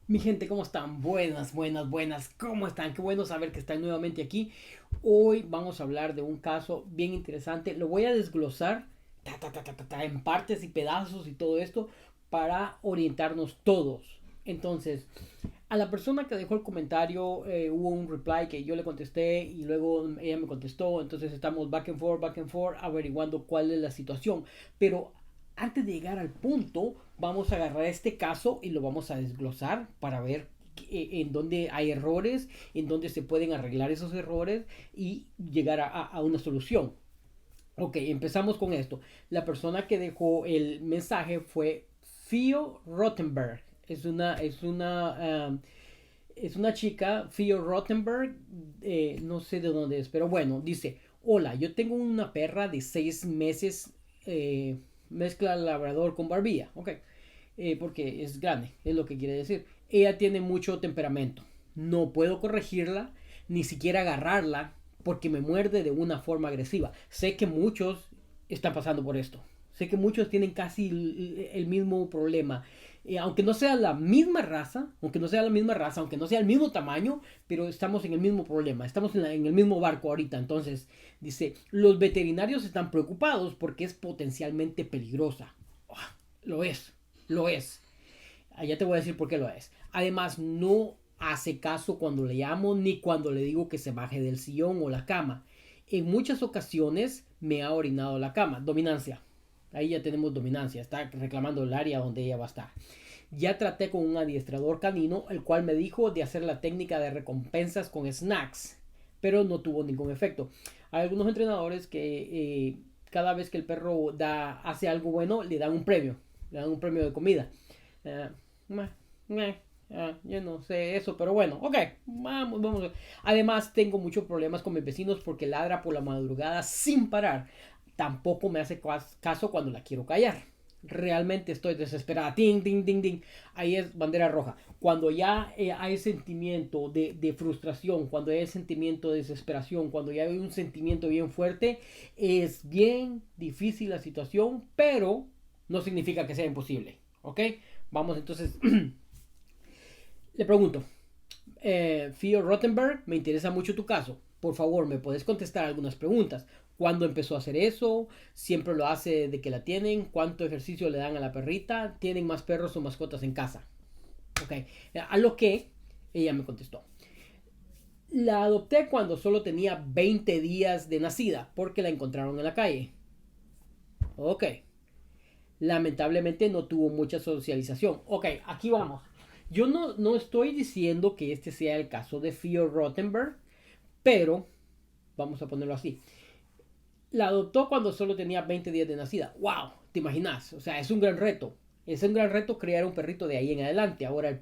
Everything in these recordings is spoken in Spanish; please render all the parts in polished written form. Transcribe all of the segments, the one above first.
Mi gente, ¿cómo están? Buenas, buenas, buenas. ¿Cómo están? Qué bueno saber que están nuevamente aquí. Hoy vamos a hablar de un caso bien interesante. Lo voy a desglosar en partes y pedazos y todo esto para orientarnos todos. Entonces, a la persona que dejó el comentario hubo un reply que yo le contesté y luego ella me contestó. Entonces estamos back and forth, averiguando cuál es la situación. Pero antes de llegar al punto, vamos a agarrar este caso y lo vamos a desglosar para ver en dónde hay errores, en dónde se pueden arreglar esos errores y llegar a una solución. Ok, empezamos con esto. La persona que dejó el mensaje fue Theo Rottenberg. Es una chica, Theo Rottenberg, no sé de dónde es, pero bueno, dice, hola, yo tengo una perra de 6 meses, mezcla labrador con barbilla, ok, porque es grande, es lo que quiere decir. Ella tiene mucho temperamento, no puedo corregirla, ni siquiera agarrarla, porque me muerde de una forma agresiva. Sé que muchos están pasando por esto. Sé que muchos tienen casi el mismo problema. Aunque no sea la misma raza, aunque no sea la misma raza, aunque no sea el mismo tamaño, pero estamos en el mismo problema, estamos en el mismo barco ahorita. Entonces, dice, los veterinarios están preocupados porque es potencialmente peligrosa. Oh, lo es, lo es. Ya te voy a decir por qué lo es. Además, no hace caso cuando le llamo ni cuando le digo que se baje del sillón o la cama. En muchas ocasiones me ha orinado la cama. Dominancia. Ahí ya tenemos dominancia. Está reclamando el área donde ella va a estar. Ya traté con un adiestrador canino, el cual me dijo de hacer la técnica de recompensas con snacks, pero no tuvo ningún efecto. Hay algunos entrenadores que cada vez que el perro hace algo bueno, le dan un premio de comida. Uh, yo no sé eso, pero bueno, ok, vamos. Además, tengo muchos problemas con mis vecinos porque ladra por la madrugada sin parar. Tampoco me hace caso cuando la quiero callar. Realmente estoy desesperada. Ting, ting, ting, ting. Ahí es bandera roja. Cuando ya hay sentimiento de frustración, cuando hay sentimiento de desesperación, cuando ya hay un sentimiento bien fuerte, es bien difícil la situación, pero no significa que sea imposible. ¿Ok? Vamos entonces. Le pregunto, Theo Rottenberg, me interesa mucho tu caso. Por favor, me puedes contestar algunas preguntas. ¿Cuándo empezó a hacer eso? ¿Siempre lo hace de que la tienen? ¿Cuánto ejercicio le dan a la perrita? ¿Tienen más perros o mascotas en casa? Ok. A lo que ella me contestó. La adopté cuando solo tenía 20 días de nacida porque la encontraron en la calle. Ok. Lamentablemente no tuvo mucha socialización. Ok, aquí vamos. Yo no estoy diciendo que este sea el caso de Theo Rottenberg, pero vamos a ponerlo así. La adoptó cuando solo tenía 20 días de nacida. ¡Wow! ¿Te imaginas? O sea, es un gran reto. Es un gran reto crear un perrito de ahí en adelante. Ahora, el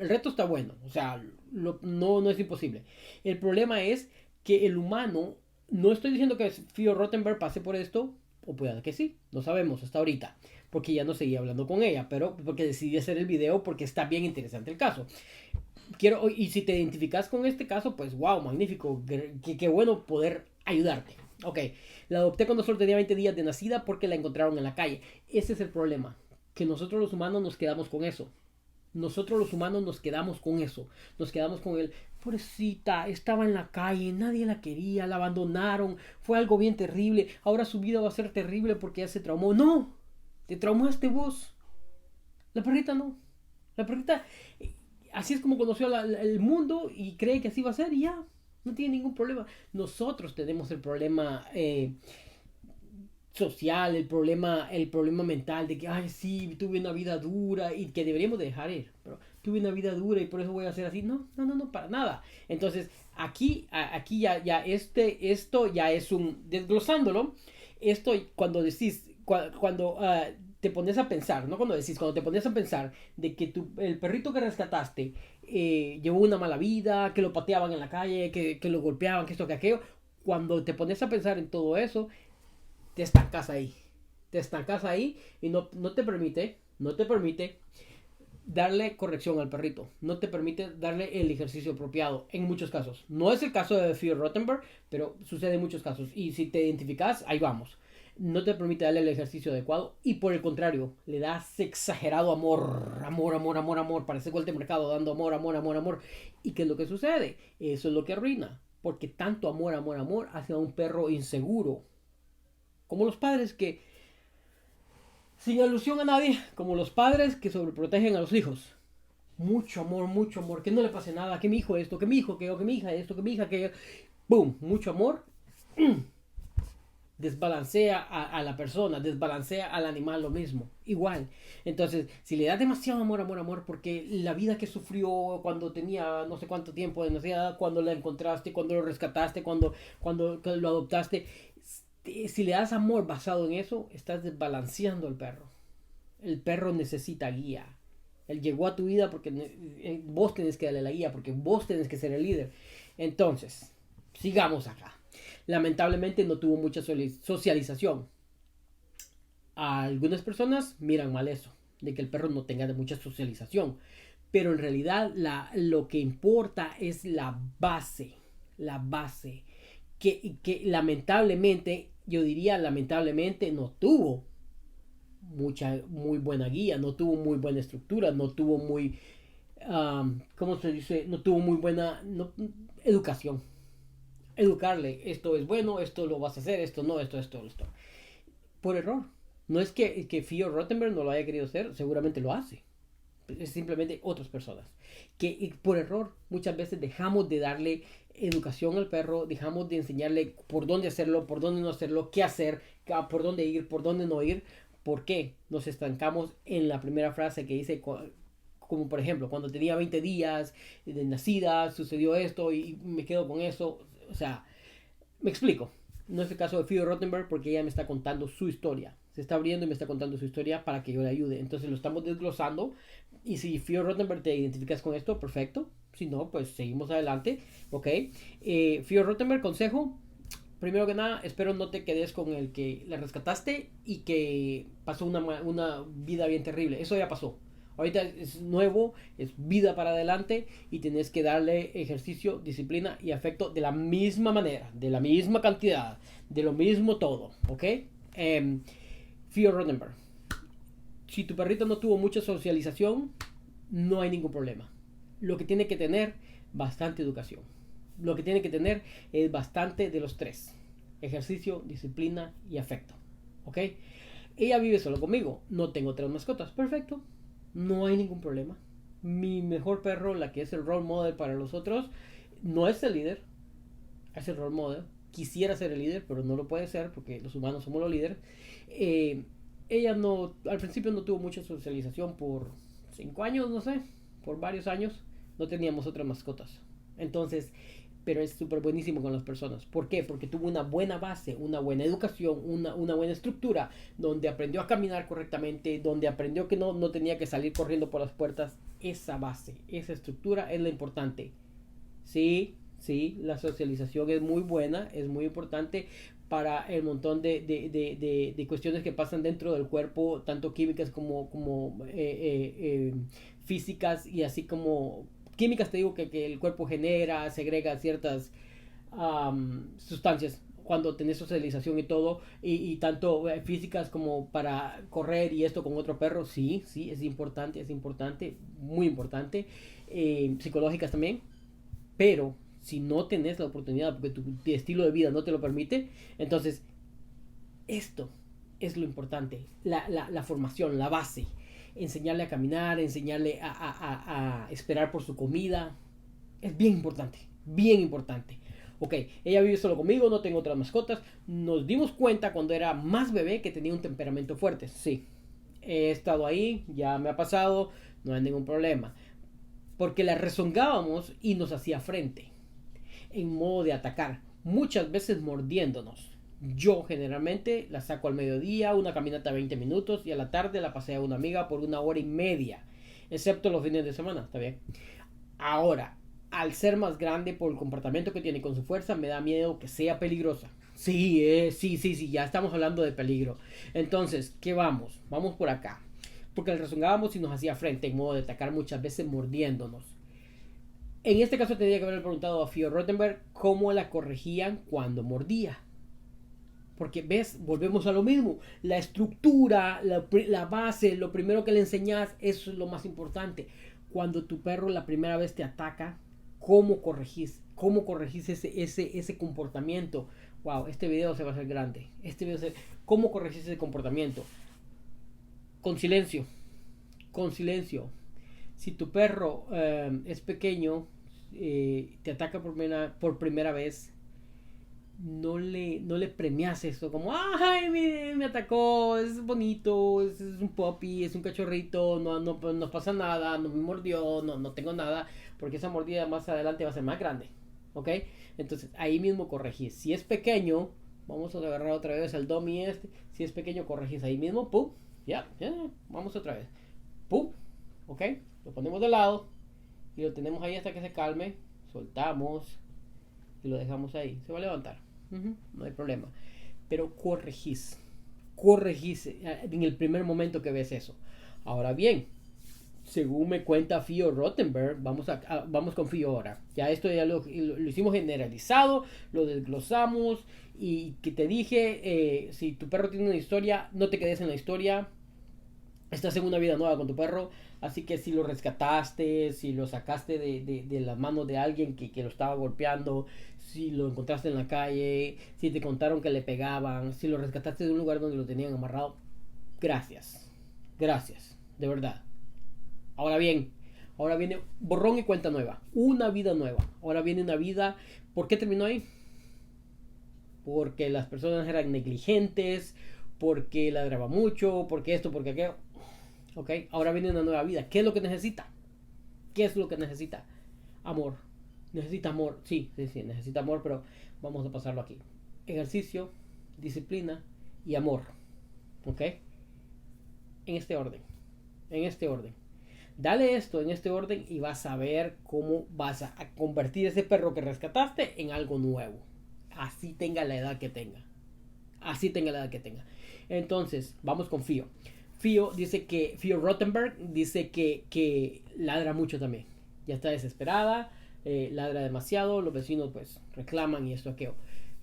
reto está bueno. O sea, no es imposible. El problema es que el humano, no estoy diciendo que Theo Rottenberg pase por esto, o pueda que sí, no sabemos hasta ahorita, porque ya no seguía hablando con ella, pero porque decidí hacer el video porque está bien interesante el caso. Y si te identificas con este caso, pues wow, magnífico, qué bueno poder ayudarte. Ok, la adopté cuando solo tenía 20 días de nacida porque la encontraron en la calle. Ese es el problema, que nosotros los humanos nos quedamos con eso. Nosotros los humanos nos quedamos con eso. Nos quedamos con el, pobrecita, estaba en la calle, nadie la quería, la abandonaron, fue algo bien terrible, ahora su vida va a ser terrible porque ya se traumó. No, te traumaste vos. La perrita no. La perrita, así es como conoció el mundo y cree que así va a ser y ya. No tiene ningún problema. Nosotros tenemos el problema social, el problema mental de que, ay, sí, tuve una vida dura y que deberíamos dejar ir. Pero tuve una vida dura y por eso voy a hacer así. No, no, no, no, para nada. Entonces, aquí esto ya es un, desglosándolo, esto cuando decís, cuando te pones a pensar, no cuando decís, cuando te pones a pensar de que el perrito que rescataste llevó una mala vida, que lo pateaban en la calle, que lo golpeaban, que esto, que aquello, cuando te pones a pensar en todo eso, te estancas ahí. Te estancas ahí y no te permite darle corrección al perrito. No te permite darle el ejercicio apropiado en muchos casos. No es el caso de Theo Rottenberg, pero sucede en muchos casos. Y si te identificas, ahí vamos. no te permite darle el ejercicio adecuado y por el contrario, le das exagerado amor, amor, amor, amor, amor, parece gol de mercado dando amor, amor, amor, amor. ¿Y qué es lo que sucede? Eso es lo que arruina, porque tanto amor, amor, amor hace a un perro inseguro. Como los padres que, sin alusión a nadie, como los padres que sobreprotegen a los hijos. Mucho amor, que no le pase nada, que mi hijo esto, que mi hijo, que yo, que mi hija esto, que mi hija, que yo. ¡Boom! Mucho amor desbalancea a la persona, desbalancea al animal lo mismo, igual. Entonces, si le das demasiado amor, amor, amor, porque la vida que sufrió cuando tenía no sé cuánto tiempo de necesidad, cuando la encontraste, cuando lo rescataste, cuando lo adoptaste, si le das amor basado en eso, estás desbalanceando al perro. El perro necesita guía. Él llegó a tu vida porque vos tenés que darle la guía, porque vos tenés que ser el líder. Entonces, sigamos acá. Lamentablemente no tuvo mucha socialización. A algunas personas miran mal eso, de que el perro no tenga de mucha socialización. Pero en realidad lo que importa es la base. La base. Que lamentablemente, yo diría lamentablemente, no tuvo muy buena guía, no tuvo muy buena estructura, no tuvo muy, ¿cómo se dice? No tuvo muy buena educación. Educarle, esto es bueno, esto lo vas a hacer, esto no, esto. Por error. No es que Fio Rottenberg no lo haya querido hacer, seguramente lo hace. Es simplemente otras personas. Que por error muchas veces dejamos de darle educación al perro, dejamos de enseñarle por dónde hacerlo, por dónde no hacerlo, qué hacer, por dónde ir, por dónde no ir. ¿Por qué? Nos estancamos en la primera frase que dice, como por ejemplo, cuando tenía 20 días de nacida, sucedió esto y me quedo con eso. O sea, me explico. No es el caso de Fio Rottenberg porque ella me está contando su historia. Se está abriendo y me está contando su historia para que yo le ayude. Entonces lo estamos desglosando. Y si Fio Rottenberg te identificas con esto, perfecto. Si no, pues seguimos adelante. Ok. Fio Rottenberg, consejo. Primero que nada, espero no te quedes con el que la rescataste y que pasó una vida bien terrible. Eso ya pasó. Ahorita es nuevo, es vida para adelante y tienes que darle ejercicio, disciplina y afecto de la misma manera, de la misma cantidad, de lo mismo todo, ¿ok? Fio Rottenberg. Si tu perrito no tuvo mucha socialización, no hay ningún problema. Lo que tiene que tener, bastante educación. Lo que tiene que tener es bastante de los tres. Ejercicio, disciplina y afecto, ¿ok? Ella vive solo conmigo, no tengo otras mascotas, perfecto. No hay ningún problema. Mi mejor perro, la que es el role model para los otros, no es el líder, es el role model. Quisiera ser el líder, pero no lo puede ser porque los humanos somos los líderes. Ella no, al principio no tuvo mucha socialización por 5 años, no sé, por varios años. No teníamos otras mascotas. Entonces, pero es súper buenísimo con las personas. ¿Por qué? Porque tuvo una buena base, una buena educación, una buena estructura, donde aprendió a caminar correctamente, donde aprendió que no tenía que salir corriendo por las puertas. Esa base, esa estructura es lo importante. Sí, sí, la socialización es muy buena, es muy importante para el montón de cuestiones que pasan dentro del cuerpo, tanto químicas como físicas y así como químicas te digo que el cuerpo genera, segrega ciertas sustancias cuando tenés socialización y todo, y tanto físicas como para correr y esto con otro perro, sí, sí, es importante, muy importante, psicológicas también, pero si no tenés la oportunidad porque tu estilo de vida no te lo permite, entonces esto es lo importante, la formación, la base, enseñarle a caminar, enseñarle a esperar por su comida. Es bien importante, bien importante. Ok, ella vive solo conmigo, no tengo otras mascotas. Nos dimos cuenta cuando era más bebé que tenía un temperamento fuerte. Sí, he estado ahí, ya me ha pasado, no hay ningún problema. Porque la rezongábamos y nos hacía frente, en modo de atacar, muchas veces mordiéndonos. Yo generalmente la saco al mediodía, una caminata de 20 minutos y a la tarde la paseo a una amiga por 1 hora y media, excepto los fines de semana, ¿está bien? Ahora, al ser más grande por el comportamiento que tiene con su fuerza, me da miedo que sea peligrosa. Sí, sí, ya estamos hablando de peligro. Entonces, ¿qué vamos? Vamos por acá. Porque le rezonábamos y nos hacía frente en modo de atacar muchas veces mordiéndonos. En este caso tendría que haber preguntado a Fio Rottenberg cómo la corregían cuando mordía. Porque, ¿ves? Volvemos a lo mismo. La estructura, la base, lo primero que le enseñas, eso es lo más importante. Cuando tu perro la primera vez te ataca, ¿cómo corregís? ¿Cómo corregís ese comportamiento? Wow, este video se va a hacer grande. ¿Cómo corregís ese comportamiento? Con silencio. Con silencio. Si tu perro es pequeño, te ataca por primera vez, no le premias esto como, ay, me atacó, es bonito, es un puppy, es un cachorrito, no pasa nada, no me mordió, no tengo nada, porque esa mordida más adelante va a ser más grande, ¿ok? Entonces ahí mismo corregís. Si es pequeño, vamos a agarrar otra vez al dummy si es pequeño corregís ahí mismo, pum, ya, vamos otra vez, pum, ¿ok? Lo ponemos de lado y lo tenemos ahí hasta que se calme, soltamos y lo dejamos ahí, se va a levantar. No hay problema. Pero corregís en el primer momento que ves eso. Ahora bien, según me cuenta Fio Rottenberg, vamos con Fio ahora. Ya esto ya lo hicimos generalizado, lo desglosamos y que te dije, si tu perro tiene una historia, no te quedes en la historia. Estás en una vida nueva con tu perro, así que si lo rescataste, si lo sacaste de las manos de alguien que lo estaba golpeando, si lo encontraste en la calle, si te contaron que le pegaban, si lo rescataste de un lugar donde lo tenían amarrado, gracias, gracias, de verdad. Ahora bien, ahora viene borrón y cuenta nueva, una vida nueva. Ahora viene una vida, ¿por qué terminó ahí? Porque las personas eran negligentes, porque ladraba mucho, porque esto, porque aquello. Ok, ahora viene una nueva vida. ¿Qué es lo que necesita? ¿Qué es lo que necesita? Amor. Necesita amor. Sí, necesita amor, pero vamos a pasarlo aquí. Ejercicio, disciplina y amor. Ok. En este orden. En este orden. Dale esto en este orden y vas a ver cómo vas a convertir ese perro que rescataste en algo nuevo. Así tenga la edad que tenga. Así tenga la edad que tenga. Entonces, vamos con Fio. Fio Rottenberg dice que ladra mucho también. Ya está desesperada, ladra demasiado, los vecinos pues reclaman y esto aquello.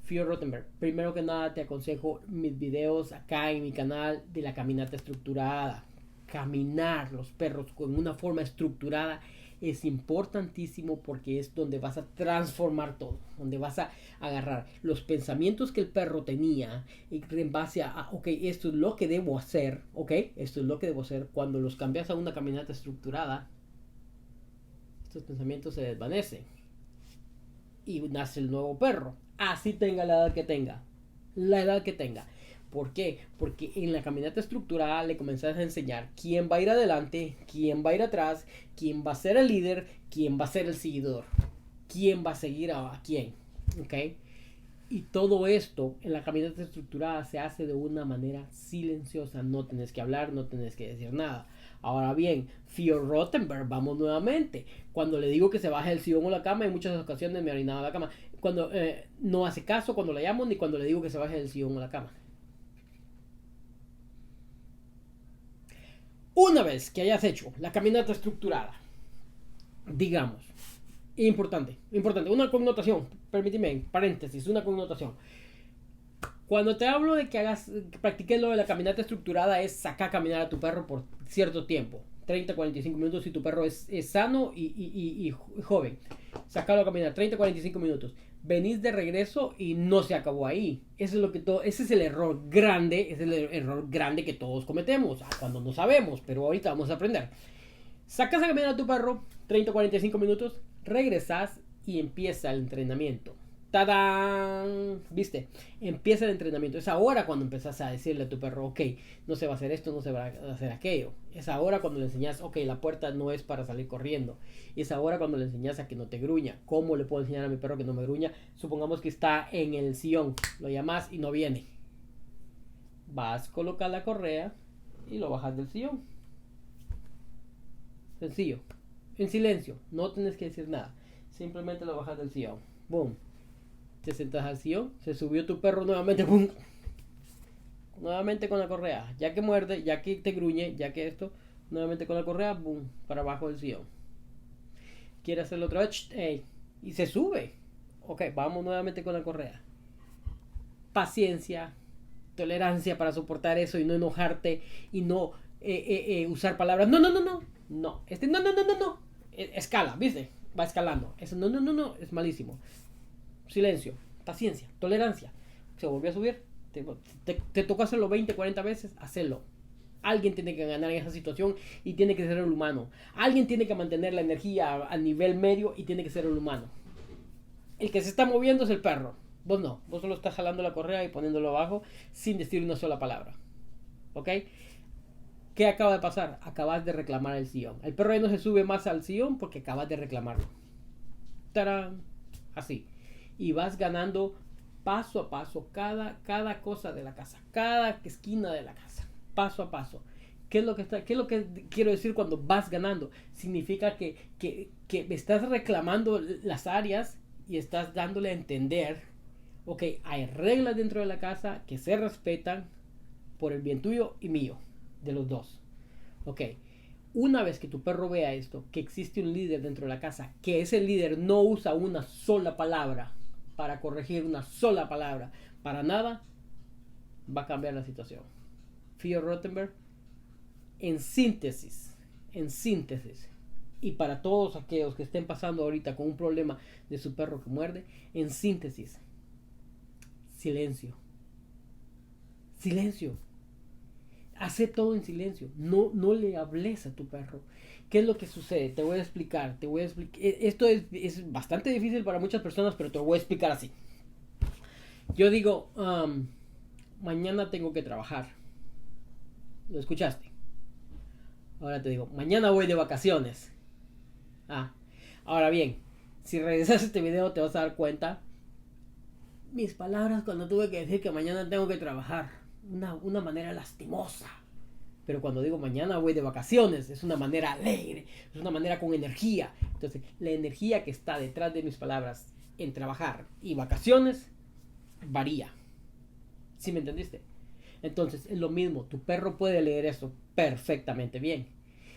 Fio Rottenberg, primero que nada te aconsejo mis videos acá en mi canal de la caminata estructurada. Caminar los perros con una forma estructurada es importantísimo porque es donde vas a transformar todo, donde vas a agarrar los pensamientos que el perro tenía y en base a ok, esto es lo que debo hacer, ok, esto es lo que debo hacer. Cuando los cambias a una caminata estructurada, estos pensamientos se desvanecen y nace el nuevo perro, así tenga la edad que tenga, la edad que tenga. ¿Por qué? Porque en la caminata estructurada le comenzás a enseñar quién va a ir adelante, quién va a ir atrás, quién va a ser el líder, quién va a ser el seguidor, quién va a seguir a quién. ¿Ok? Y todo esto en la caminata estructurada se hace de una manera silenciosa. No tenés que hablar, no tenés que decir nada. Ahora bien, Fio Rottenberg, vamos nuevamente. Cuando le digo que se baje del sillón o la cama, en muchas ocasiones me orinaba la cama. Cuando no hace caso cuando la llamo ni cuando le digo que se baje del sillón o la cama. Una vez que hayas hecho la caminata estructurada, digamos, importante, una connotación, permíteme, paréntesis, una connotación. Cuando te hablo de que practiques lo de la caminata estructurada, es sacar a caminar a tu perro por cierto tiempo, 30-45 minutos si tu perro es sano y joven. Sacarlo a caminar 30-45 minutos. Venís de regreso y no se acabó ahí. Ese es el error grande, que todos cometemos cuando no sabemos, pero ahorita vamos a aprender. Sacas a caminar a tu perro 30-45 minutos, regresas y empieza el entrenamiento. ¡Tadán! ¿Viste? Empieza el entrenamiento. Es ahora cuando empezás a decirle a tu perro, ok, no se va a hacer esto, no se va a hacer aquello. Es ahora cuando le enseñas, ok, la puerta no es para salir corriendo. Es ahora cuando le enseñas a que no te gruña. ¿Cómo le puedo enseñar a mi perro que no me gruña? Supongamos que está en el sillón. Lo llamas y no viene. Vas a colocar la correa y lo bajas del sillón. Sencillo. En silencio. No tienes que decir nada. Simplemente lo bajas del sillón. Boom. Te sentas al sillón, se subió tu perro nuevamente, ¡pum! Nuevamente con la correa, ya que muerde, ya que te gruñe, ya que esto, nuevamente con la correa, ¡boom! Para abajo del sillón. Quiere hacerlo otra vez, ¡ey! Y se sube. Ok, vamos nuevamente con la correa. Paciencia, tolerancia para soportar eso y no enojarte y no usar palabras. No, no, no, no. No. No, no, no, no, no. Escala, ¿viste? Va escalando. Eso, no, no, no, no. Es malísimo. Silencio. Paciencia. Tolerancia. Se volvió a subir. Te tocó hacerlo 20, 40 veces. Hacelo. Alguien tiene que ganar en esa situación y tiene que ser el humano. Alguien tiene que mantener la energía a nivel medio y tiene que ser el humano. El que se está moviendo es el perro. Vos no. Vos solo estás jalando la correa y poniéndolo abajo sin decir una sola palabra. ¿Ok? ¿Qué acaba de pasar? Acabas de reclamar el sillón. El perro ya no se sube más al sillón porque acabas de reclamarlo. ¡Tarán! Así. Y vas ganando paso a paso cada cosa de la casa. Cada esquina de la casa. Paso a paso. ¿Qué es lo que quiero decir cuando vas ganando? Significa que estás reclamando las áreas y estás dándole a entender, ok, hay reglas dentro de la casa que se respetan por el bien tuyo y mío, de los dos. Ok, una vez que tu perro vea esto, que existe un líder dentro de la casa, que ese líder no usa una sola palabra para corregir una sola palabra, para nada, va a cambiar la situación. Theo Rothenberg, en síntesis, y para todos aquellos que estén pasando ahorita con un problema de su perro que muerde, en síntesis, silencio. Silencio. Hace todo en silencio. No le hables a tu perro. ¿Qué es lo que sucede? Te voy a explicar. Esto es bastante difícil para muchas personas, pero te lo voy a explicar así. Yo digo, mañana tengo que trabajar. ¿Lo escuchaste? Ahora te digo, mañana voy de vacaciones. Ahora bien, si revisas este video te vas a dar cuenta mis palabras cuando tuve que decir que mañana tengo que trabajar. Una manera lastimosa. Pero cuando digo mañana voy de vacaciones, es una manera alegre, es una manera con energía. Entonces, la energía que está detrás de mis palabras en trabajar y vacaciones varía. ¿Sí me entendiste? Entonces, es lo mismo. Tu perro puede leer eso perfectamente bien.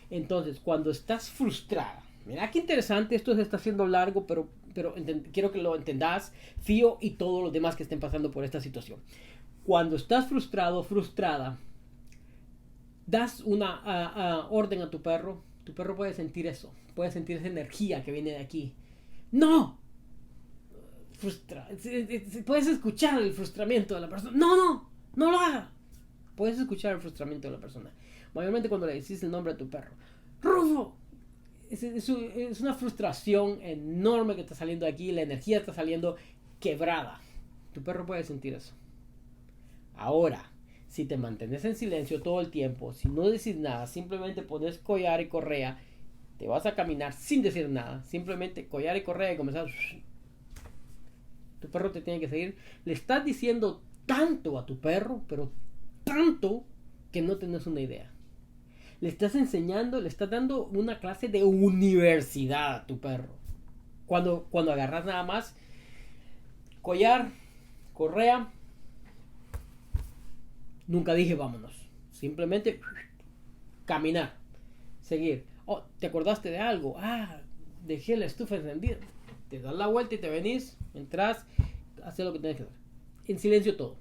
Entonces, cuando estás frustrada, mira qué interesante, esto se está haciendo largo, pero quiero que lo entendas, Fío y todos los demás que estén pasando por esta situación. Cuando estás frustrado, frustrada, das una orden a tu perro puede sentir eso, puede sentir esa energía que viene de aquí. ¡No! Puedes escuchar el frustramiento de la persona. ¡No lo haga! Puedes escuchar el frustramiento de la persona. Mayormente cuando le decís el nombre a tu perro. ¡Rufo! Es una frustración enorme que está saliendo de aquí. La energía está saliendo quebrada. Tu perro puede sentir eso. Ahora, si te mantienes en silencio todo el tiempo, si no decís nada, simplemente pones collar y correa, te vas a caminar sin decir nada, simplemente collar y correa y comenzar. Tu perro te tiene que seguir. Le estás diciendo tanto a tu perro, pero tanto que no tenés una idea. Le estás enseñando, le estás dando una clase de universidad a tu perro. Cuando agarras nada más collar, correa. Nunca dije vámonos. Simplemente caminar. Seguir. Oh, ¿te acordaste de algo? Dejé la estufa encendida. Te das la vuelta y te venís. Entras. Haces lo que tienes que hacer. En silencio todo.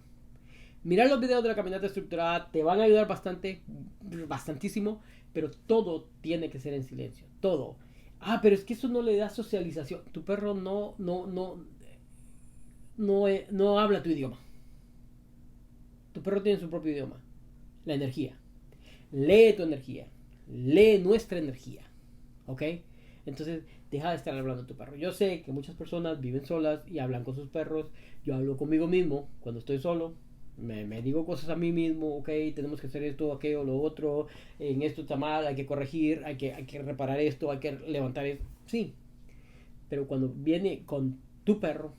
Mirar los videos de la caminata estructurada te van a ayudar bastantísimo. Pero todo tiene que ser en silencio. Todo. Pero es que eso no le da socialización. Tu perro no habla tu idioma. Tu perro tiene su propio idioma. La energía. Lee tu energía. Lee nuestra energía. ¿Ok? Entonces, deja de estar hablando a tu perro. Yo sé que muchas personas viven solas y hablan con sus perros. Yo hablo conmigo mismo cuando estoy solo. Me digo cosas a mí mismo. Ok, tenemos que hacer esto, aquello, lo otro. En esto está mal, hay que corregir, hay que reparar esto, hay que levantar esto. Sí. Pero cuando viene con tu perro,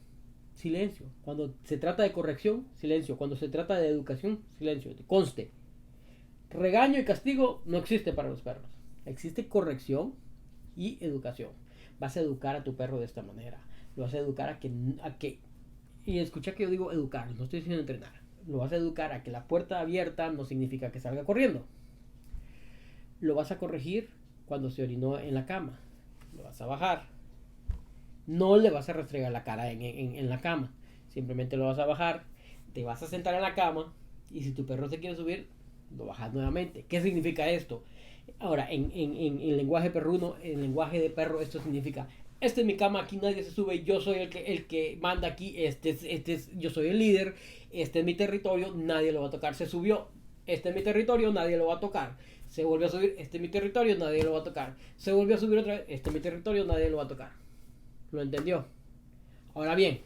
silencio. Cuando se trata de corrección, silencio. Cuando se trata de educación, silencio. Conste. Regaño y castigo no existe para los perros. Existe corrección y educación. Vas a educar a tu perro de esta manera. Lo vas a educar a que y escucha que yo digo educar, no estoy diciendo entrenar. Lo vas a educar a que la puerta abierta no significa que salga corriendo. Lo vas a corregir cuando se orinó en la cama. Lo vas a bajar. No le vas a restregar la cara en la cama. Simplemente lo vas a bajar. Te vas a sentar en la cama. Y si tu perro se quiere subir, lo bajas nuevamente. ¿Qué significa esto? Ahora, en lenguaje perruno, en lenguaje de perro, esto significa: esta es mi cama, aquí nadie se sube, yo soy el que manda aquí, yo soy el líder, este es mi territorio, nadie lo va a tocar. Se subió, este es mi territorio, nadie lo va a tocar. Se volvió a subir, este es mi territorio, nadie lo va a tocar. Se volvió a subir otra vez, este es mi territorio, nadie lo va a tocar. ¿Lo entendió? Ahora bien,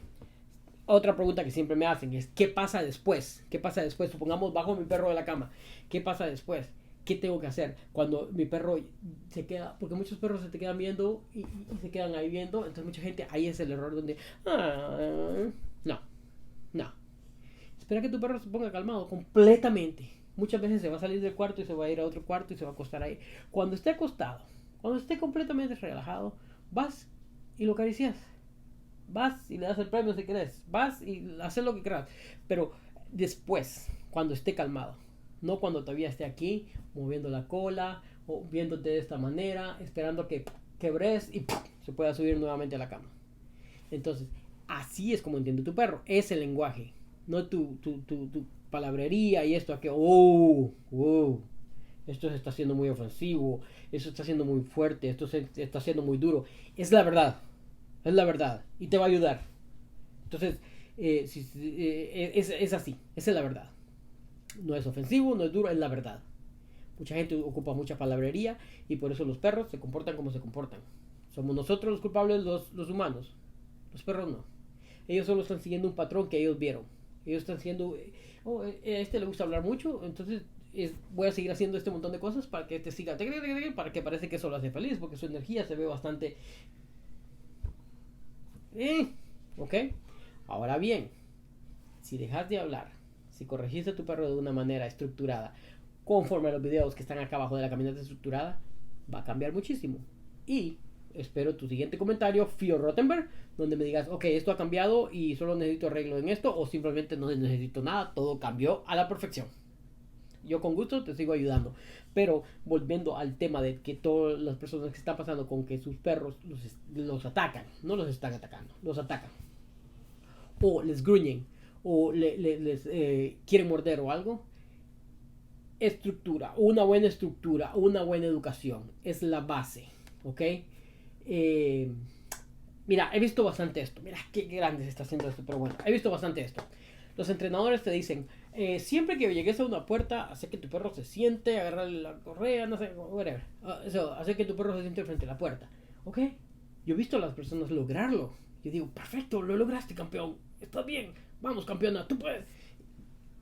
otra pregunta que siempre me hacen es: ¿qué pasa después? ¿Qué pasa después? Supongamos, bajo mi perro de la cama. ¿Qué pasa después? ¿Qué tengo que hacer cuando mi perro se queda? Porque muchos perros se te quedan viendo y se quedan ahí viendo. Entonces mucha gente, ahí es el error donde... no, no. Espera que tu perro se ponga calmado completamente. Muchas veces se va a salir del cuarto y se va a ir a otro cuarto y se va a acostar ahí. Cuando esté acostado, cuando esté completamente relajado, vas y lo acaricias. Vas y le das el premio si querés. Vas y haces lo que quieras. Pero después, cuando esté calmado. No cuando todavía esté aquí, moviendo la cola, o viéndote de esta manera, esperando que quebres y se pueda subir nuevamente a la cama. Entonces, así es como entiende tu perro. Es el lenguaje. No tu palabrería y esto a que, esto se está haciendo muy ofensivo, esto está siendo muy fuerte, esto se está haciendo muy duro. Es la verdad. Es la verdad. Y te va a ayudar. Entonces, es así. Esa es la verdad. No es ofensivo, no es duro, es la verdad. Mucha gente ocupa mucha palabrería y por eso los perros se comportan como se comportan. Somos nosotros los culpables, los humanos. Los perros no. Ellos solo están siguiendo un patrón que ellos vieron. Ellos están siguiendo... a este le gusta hablar mucho, entonces voy a seguir haciendo este montón de cosas para que este siga... Para que parece que eso lo hace feliz, porque su energía se ve bastante... ¿Ok? Ahora bien, si dejas de hablar, si corregiste a tu perro de una manera estructurada, conforme a los videos que están acá abajo de la caminata estructurada, va a cambiar muchísimo. Y espero tu siguiente comentario, Fio Rottenberg, donde me digas: ok, esto ha cambiado y solo necesito arreglo en esto, o simplemente no necesito nada, todo cambió a la perfección. Yo con gusto te sigo ayudando. Pero volviendo al tema de que todas las personas que están pasando con que sus perros los atacan, no los están atacando, los atacan. O les gruñen, o les quieren morder o algo. Estructura, una buena educación es la base, ¿ok? Mira, he visto bastante esto. Mira qué grande se está haciendo esto, pero bueno, he visto bastante esto. Los entrenadores te dicen: siempre que llegues a una puerta, hace que tu perro se siente, agarrarle la correa, no sé, whatever. Hace que tu perro se siente frente a la puerta. ¿Ok? Yo he visto a las personas lograrlo. Yo digo: perfecto, lo lograste, campeón. Estás bien. Vamos, campeona, tú puedes.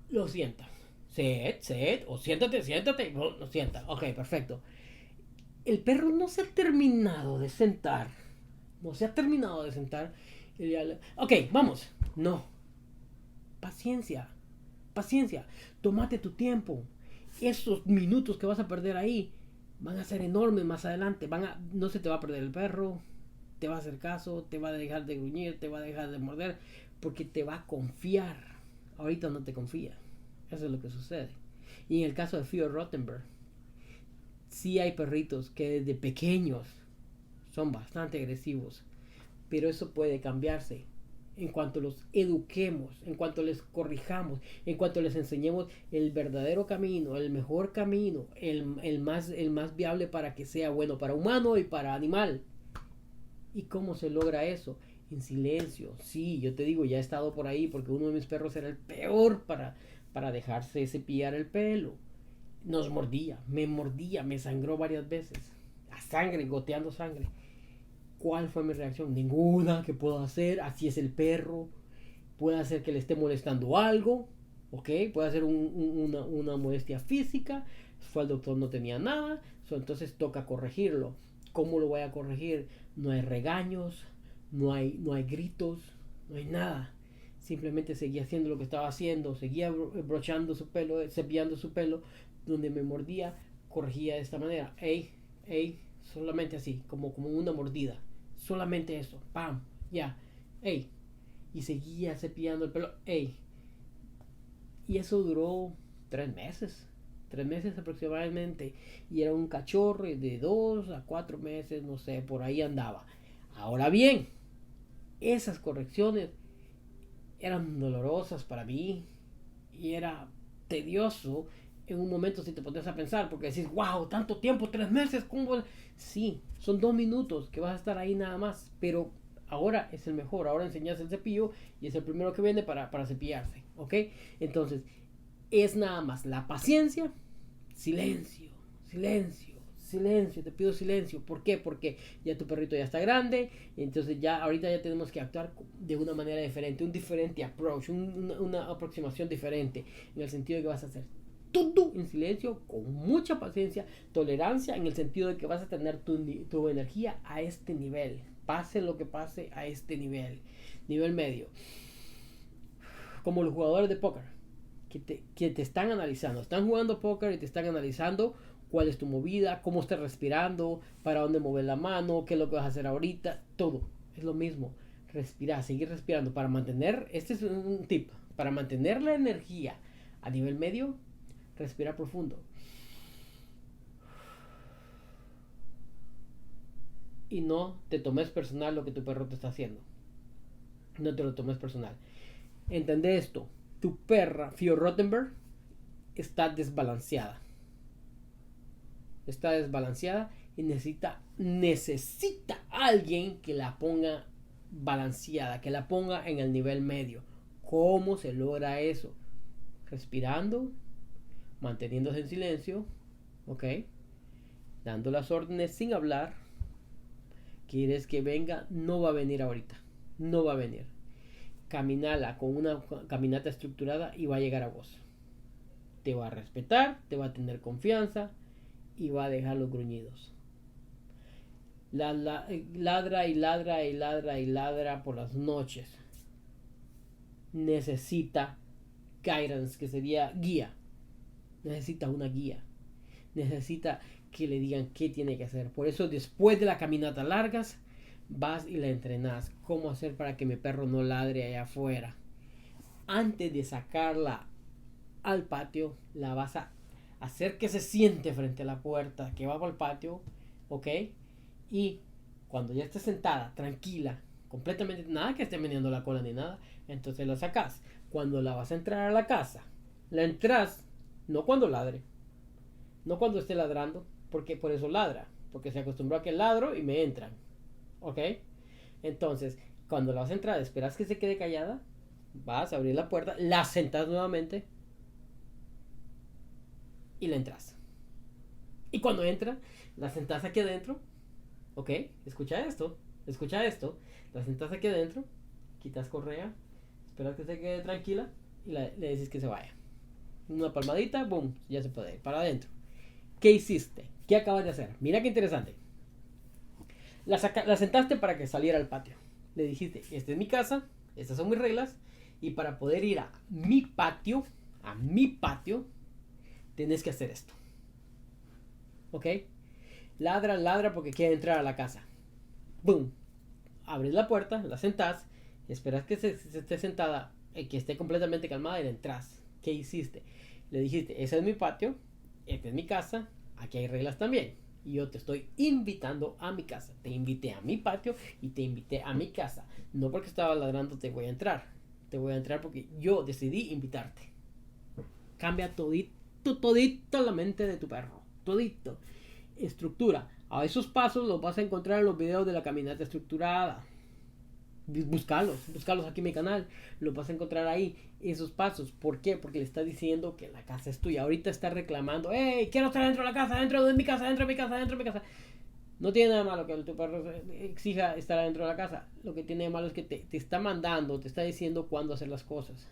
Lo sientas. O siéntate. No sienta. Ok, perfecto. El perro no se ha terminado de sentar. Ok, vamos. No. Paciencia. Tómate tu tiempo. Esos minutos que vas a perder ahí van a ser enormes más adelante. No se te va a perder el perro. Te va a hacer caso. Te va a dejar de gruñir. Te va a dejar de morder. Porque te va a confiar. Ahorita no te confía. Eso es lo que sucede. Y en el caso de Fio Rottenberg, sí hay perritos que desde pequeños son bastante agresivos, pero eso puede cambiarse en cuanto los eduquemos, en cuanto les corrijamos, en cuanto les enseñemos el verdadero camino, el mejor camino, el más viable para que sea bueno para humano y para animal. ¿Y cómo se logra eso? En silencio. Sí, yo te digo, ya he estado por ahí porque uno de mis perros era el peor para dejarse cepillar el pelo. Me sangró varias veces. A sangre, goteando sangre. ¿Cuál fue mi reacción? Ninguna. ¿Qué puedo hacer? Así es el perro. Puede hacer que le esté molestando algo. ¿Ok? Puede hacer una molestia física. Fue al doctor, no tenía nada. Entonces toca corregirlo. ¿Cómo lo voy a corregir? No hay regaños. No hay gritos. No hay nada. Simplemente seguía haciendo lo que estaba haciendo. Seguía brochando su pelo, cepillando su pelo. Donde me mordía, corregía de esta manera. Solamente así, como una mordida. Solamente eso, pam, ya, y seguía cepillando el pelo, y eso duró 3 meses. 3 meses aproximadamente. Y era un cachorro de 2 a 4 meses, no sé, por ahí andaba. Ahora bien, esas correcciones eran dolorosas para mí. Y era tedioso en un momento si te pones a pensar, porque decís, wow, tanto tiempo, 3 meses, ¿cómo? Sí, son 2 minutos que vas a estar ahí nada más, pero ahora es el mejor, ahora enseñas el cepillo y es el primero que viene para cepillarse, ¿ok? Entonces, es nada más la paciencia, silencio, silencio, silencio, te pido silencio. ¿Por qué? Porque ya tu perrito ya está grande, entonces ya ahorita ya tenemos que actuar de una manera diferente, un diferente approach, una aproximación diferente, en el sentido de que vas a hacer todo en silencio, con mucha paciencia, tolerancia, en el sentido de que vas a tener tu energía a este nivel, pase lo que pase a este nivel medio, como los jugadores de póker que te están analizando, están jugando póker y te están analizando cuál es tu movida, cómo estás respirando, para dónde mover la mano, qué es lo que vas a hacer ahorita, todo es lo mismo. Respirar, seguir respirando para mantener, este es un tip, para mantener la energía a nivel medio, respira profundo. Y no te tomes personal lo que tu perro te está haciendo. No te lo tomes personal. Entende esto. Tu perra, Fio Rottenberg, está desbalanceada. Está desbalanceada y necesita alguien que la ponga balanceada, que la ponga en el nivel medio. ¿Cómo se logra eso? Respirando, manteniéndose en silencio, ¿ok? Dando las órdenes sin hablar. ¿Quieres que venga? No va a venir ahorita. No va a venir. Caminala con una caminata estructurada y va a llegar a vos. Te va a respetar, te va a tener confianza y va a dejar los gruñidos. Ladra y ladra y ladra y ladra por las noches. Necesita guidance, que sería guía. Necesita una guía. Necesita que le digan qué tiene que hacer. Por eso después de la caminata largas, vas y la entrenas. Cómo hacer para que mi perro no ladre allá afuera. Antes de sacarla al patio, la vas a hacer que se siente frente a la puerta que va para el patio, ¿ok? Y cuando ya esté sentada, tranquila, completamente, nada que esté meneando la cola ni nada, entonces la sacas. Cuando la vas a entrar a la casa, la entras, no cuando ladre, no cuando esté ladrando, porque por eso ladra, porque se acostumbró a que ladro y me entran, ¿ok? Entonces, cuando la vas a entrar, esperas que se quede callada, vas a abrir la puerta, la sentas nuevamente y la entras. Y cuando entra, la sentas aquí adentro, ¿ok? Escucha esto, la sentas aquí adentro, quitas correa, esperas que se quede tranquila y le dices que se vaya. Una palmadita, boom, ya se puede ir para adentro. ¿Qué hiciste? ¿Qué acabas de hacer? Mira qué interesante. La sentaste para que saliera al patio. Le dijiste, esta es mi casa, estas son mis reglas, y para poder ir a mi patio, tienes que hacer esto. ¿Ok? Ladra porque quiere entrar a la casa. Boom. Abres la puerta, la sentás, esperas que se esté sentada, que esté completamente calmada y le entras. ¿Qué hiciste? Le dijiste, ese es mi patio, esta es mi casa, aquí hay reglas también. Y yo te estoy invitando a mi casa. Te invité a mi patio y te invité a mi casa. No porque estaba ladrando te voy a entrar. Te voy a entrar porque yo decidí invitarte. Cambia todito la mente de tu perro. Todito. Estructura. A esos pasos los vas a encontrar en los videos de la caminata estructurada. Buscarlos aquí en mi canal. Los vas a encontrar ahí, esos pasos. ¿Por qué? Porque le está diciendo que la casa es tuya. Ahorita está reclamando, hey, quiero estar dentro de la casa, dentro de mi casa, dentro de mi casa, dentro de mi casa. No tiene nada malo que tu perro exija estar dentro de la casa. Lo que tiene de malo es que te está mandando, te está diciendo cuándo hacer las cosas.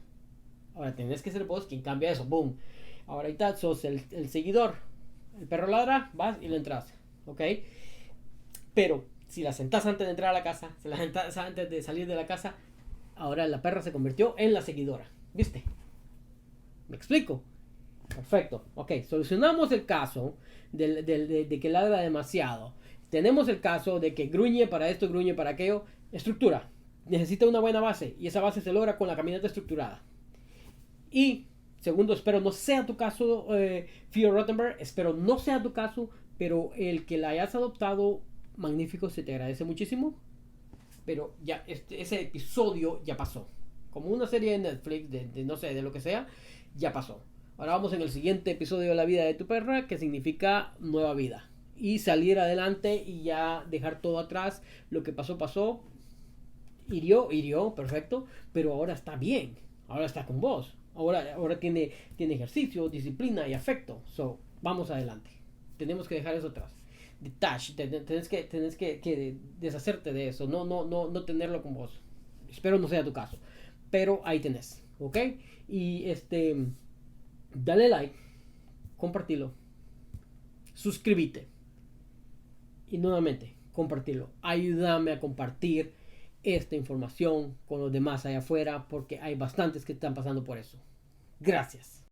Ahora tienes que ser vos quien cambia eso. Boom. Ahorita sos el seguidor. El perro ladra, vas y le entras. ¿Ok? Pero si la sentás antes de entrar a la casa, si la sentás antes de salir de la casa, ahora la perra se convirtió en la seguidora. ¿Viste? ¿Me explico? Perfecto. Ok, solucionamos el caso de que ladra demasiado. Tenemos el caso de que gruñe para esto, gruñe para aquello. Estructura. Necesita una buena base y esa base se logra con la caminata estructurada. Y segundo, espero no sea tu caso, Fio Rottenberg, espero no sea tu caso, pero el que la hayas adoptado, magnífico, se te agradece muchísimo. Pero ya ese episodio ya pasó. Como una serie de Netflix, de no sé, de lo que sea, ya pasó. Ahora vamos en el siguiente episodio de la vida de tu perra, que significa nueva vida. Y salir adelante y ya dejar todo atrás. Lo que pasó, pasó. Hirió, perfecto. Pero ahora está bien. Ahora está con vos. Ahora tiene ejercicio, disciplina y afecto. So, vamos adelante. Tenemos que dejar eso atrás. Detach, tenés que deshacerte de eso. No tenerlo con vos. Espero no sea tu caso. Pero ahí tenés. ¿Ok? Y dale like, compartilo, suscríbete y nuevamente compartirlo. Ayúdame a compartir esta información con los demás allá afuera porque hay bastantes que están pasando por eso. Gracias.